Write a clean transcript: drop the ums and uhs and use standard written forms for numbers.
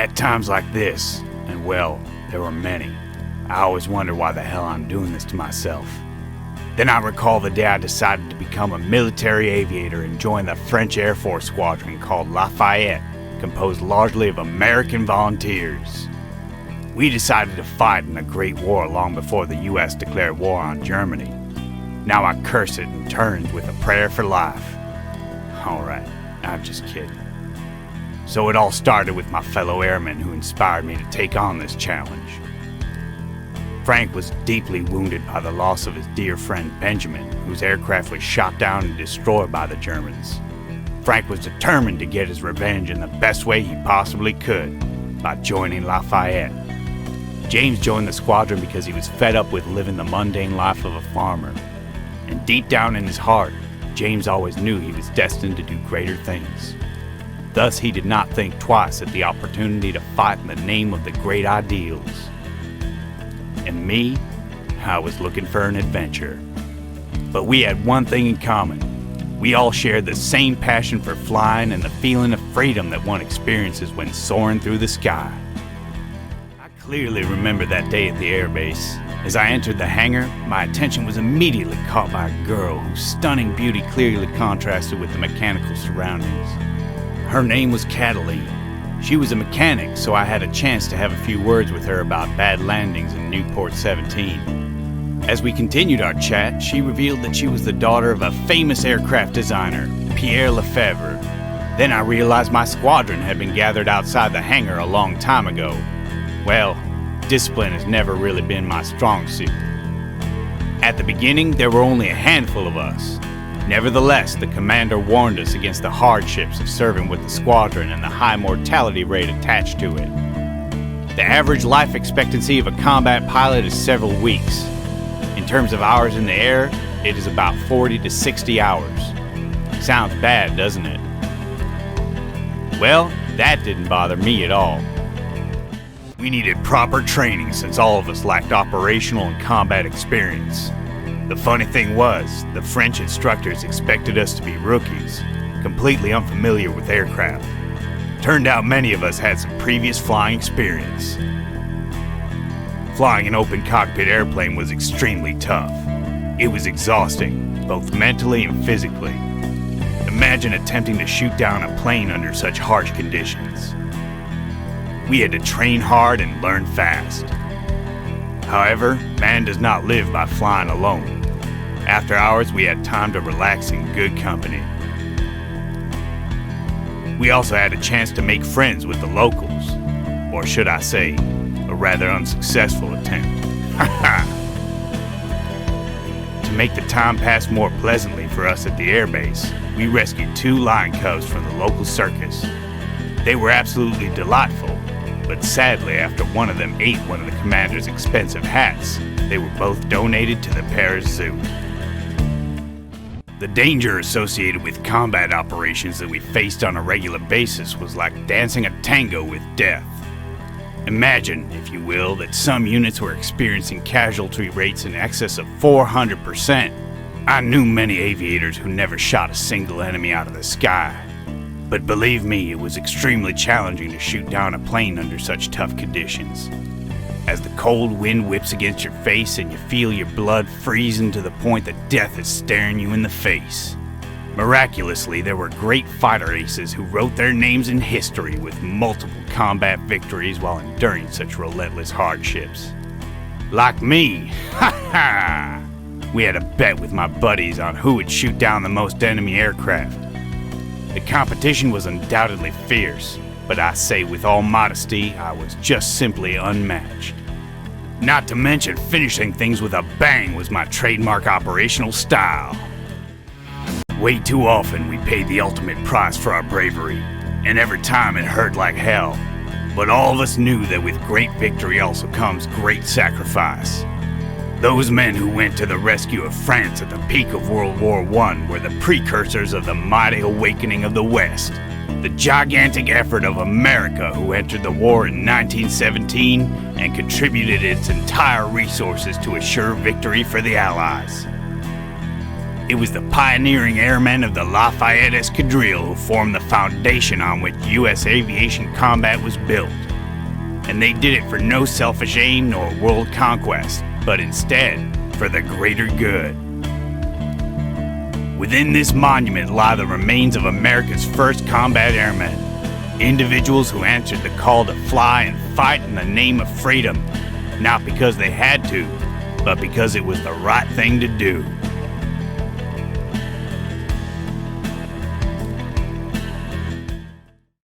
At times like this, and well, there were many, I always wonder why the hell I'm doing this to myself. Then I recall the day I decided to become a military aviator and join the French Air Force squadron called Lafayette, composed largely of American volunteers. We decided to fight in a great war long before the U.S. declared war on Germany. Now I curse it in turns with a prayer for life. Alright, I'm just kidding. So it all started with my fellow airmen who inspired me to take on this challenge. Frank was deeply wounded by the loss of his dear friend Benjamin, whose aircraft was shot down and destroyed by the Germans. Frank was determined to get his revenge in the best way he possibly could, by joining Lafayette. James joined the squadron because he was fed up with living the mundane life of a farmer. And deep down in his heart, James always knew he was destined to do greater things. Thus, he did not think twice at the opportunity to fight in the name of the great ideals. And me, I was looking for an adventure. But we had one thing in common. We all shared the same passion for flying and the feeling of freedom that one experiences when soaring through the sky. I clearly remember that day at the airbase. As I entered the hangar, my attention was immediately caught by a girl whose stunning beauty clearly contrasted with the mechanical surroundings. Her name was Cataline. She was a mechanic, so I had a chance to have a few words with her about bad landings in Newport 17. As we continued our chat, she revealed that she was the daughter of a famous aircraft designer, Pierre Lefebvre. Then I realized my squadron had been gathered outside the hangar a long time ago. Well, discipline has never really been my strong suit. At the beginning, there were only a handful of us. Nevertheless, the commander warned us against the hardships of serving with the squadron and the high mortality rate attached to it. The average life expectancy of a combat pilot is several weeks. In terms of hours in the air, it is about 40 to 60 hours. Sounds bad, doesn't it? Well, that didn't bother me at all. We needed proper training since all of us lacked operational and combat experience. The funny thing was, the French instructors expected us to be rookies, completely unfamiliar with aircraft. Turned out many of us had some previous flying experience. Flying an open cockpit airplane was extremely tough. It was exhausting, both mentally and physically. Imagine attempting to shoot down a plane under such harsh conditions. We had to train hard and learn fast. However, man does not live by flying alone. After hours, we had time to relax in good company. We also had a chance to make friends with the locals, or should I say, a rather unsuccessful attempt. To make the time pass more pleasantly for us at the airbase, we rescued 2 lion cubs from the local circus. They were absolutely delightful, but sadly, after one of them ate one of the commander's expensive hats, they were both donated to the Paris Zoo. The danger associated with combat operations that we faced on a regular basis was like dancing a tango with death. Imagine, if you will, that some units were experiencing casualty rates in excess of 400%. I knew many aviators who never shot a single enemy out of the sky. But believe me, it was extremely challenging to shoot down a plane under such tough conditions. As the cold wind whips against your face and you feel your blood freezing to the point that death is staring you in the face. Miraculously, there were great fighter aces who wrote their names in history with multiple combat victories while enduring such relentless hardships. Like me, we had a bet with my buddies on who would shoot down the most enemy aircraft. The competition was undoubtedly fierce, but I say with all modesty, I was just simply unmatched. Not to mention, finishing things with a bang was my trademark operational style. Way too often we paid the ultimate price for our bravery, and every time it hurt like hell. But all of us knew that with great victory also comes great sacrifice. Those men who went to the rescue of France at the peak of World War I were the precursors of the mighty awakening of the West. The gigantic effort of America, who entered the war in 1917 and contributed its entire resources to assure victory for the Allies. It was the pioneering airmen of the Lafayette Escadrille who formed the foundation on which U.S. aviation combat was built. And they did it for no selfish aim nor world conquest, but instead for the greater good. Within this monument lie the remains of America's first combat airmen, individuals who answered the call to fly and fight in the name of freedom, not because they had to, but because it was the right thing to do.